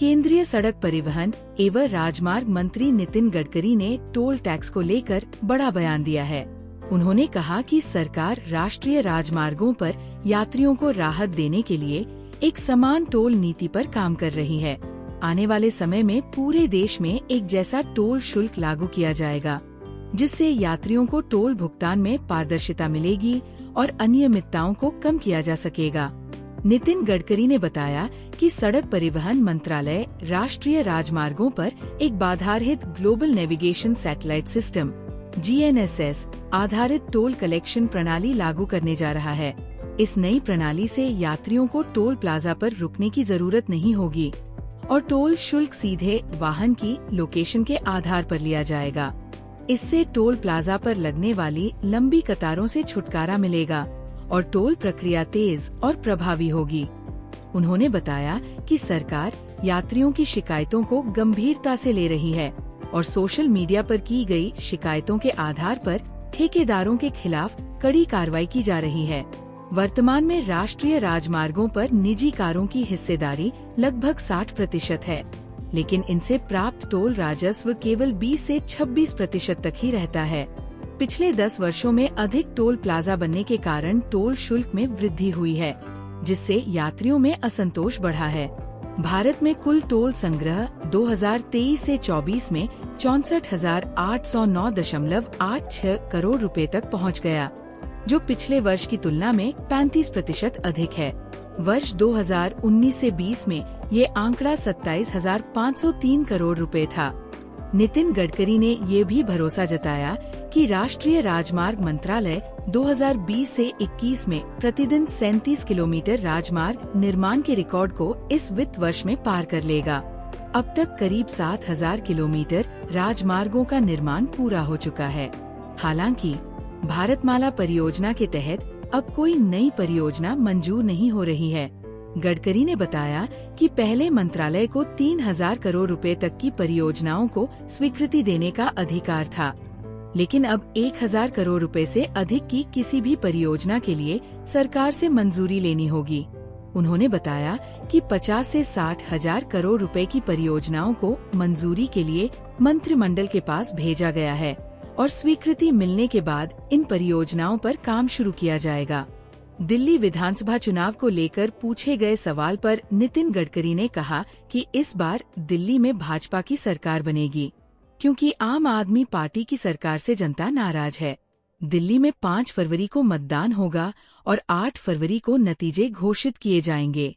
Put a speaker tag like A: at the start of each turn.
A: केंद्रीय सड़क परिवहन एवं राजमार्ग मंत्री नितिन गडकरी ने टोल टैक्स को लेकर बड़ा बयान दिया है। उन्होंने कहा कि सरकार राष्ट्रीय राजमार्गों पर यात्रियों को राहत देने के लिए एक समान टोल नीति पर काम कर रही है। आने वाले समय में पूरे देश में एक जैसा टोल शुल्क लागू किया जाएगा, जिससे यात्रियों को टोल भुगतान में पारदर्शिता मिलेगी और अनियमितताओं को कम किया जा सकेगा। नितिन गडकरी ने बताया कि सड़क परिवहन मंत्रालय राष्ट्रीय राजमार्गों पर एक बाधारहित global navigation satellite system GNSS आधारित टोल कलेक्शन प्रणाली लागू करने जा रहा है। इस नई प्रणाली से यात्रियों को टोल प्लाजा पर रुकने की जरूरत नहीं होगी और टोल शुल्क सीधे वाहन की लोकेशन के आधार पर लिया जाएगा। इससे टोल प्लाजा पर लगने वाली लंबी कतारों से छुटकारा मिलेगा और टोल प्रक्रिया तेज और प्रभावी होगी। उन्होंने बताया कि सरकार यात्रियों की शिकायतों को गंभीरता से ले रही है और सोशल मीडिया पर की गई शिकायतों के आधार पर ठेकेदारों के खिलाफ कड़ी कार्रवाई की जा रही है। वर्तमान में राष्ट्रीय राजमार्गों पर निजी कारों की हिस्सेदारी लगभग 60% है, लेकिन इनसे प्राप्त टोल राजस्व केवल 20 से 26% तक ही रहता है। पिछले 10 वर्षों में अधिक टोल प्लाजा बनने के कारण टोल शुल्क में वृद्धि हुई है, जिससे यात्रियों में असंतोष बढ़ा है। भारत में कुल टोल संग्रह 2023 से 24 में 64,809.86 करोड़ रुपए तक पहुंच गया, जो पिछले वर्ष की तुलना में 35% अधिक है। वर्ष 2019 से 20 में ये आंकड़ा 27,503 करोड़ रुपए था। नितिन गडकरी ने ये भी भरोसा जताया कि राष्ट्रीय राजमार्ग मंत्रालय 2020 से 21 में प्रतिदिन 37 किलोमीटर राजमार्ग निर्माण के रिकॉर्ड को इस वित्त वर्ष में पार कर लेगा। अब तक करीब 7,000 किलोमीटर राजमार्गों का निर्माण पूरा हो चुका है। हालांकि भारतमाला परियोजना के तहत अब कोई नई परियोजना मंजूर नहीं हो रही है। गडकरी ने बताया कि पहले मंत्रालय को 3,000 करोड़ रुपए तक की परियोजनाओं को स्वीकृति देने का अधिकार था, लेकिन अब 1,000 करोड़ रुपए से अधिक की किसी भी परियोजना के लिए सरकार से मंजूरी लेनी होगी। उन्होंने बताया कि 50 से 60,000 करोड़ रुपए की परियोजनाओं को मंजूरी के लिए मंत्रिमंडल के पास भेजा गया है और स्वीकृति मिलने के बाद इन परियोजनाओं पर काम शुरू किया जाएगा। दिल्ली विधानसभा चुनाव को लेकर पूछे गए सवाल पर नितिन गडकरी ने कहा कि इस बार दिल्ली में भाजपा की सरकार बनेगी, क्योंकि आम आदमी पार्टी की सरकार से जनता नाराज है। दिल्ली में 5 फरवरी को मतदान होगा और 8 फरवरी को नतीजे घोषित किए जाएंगे।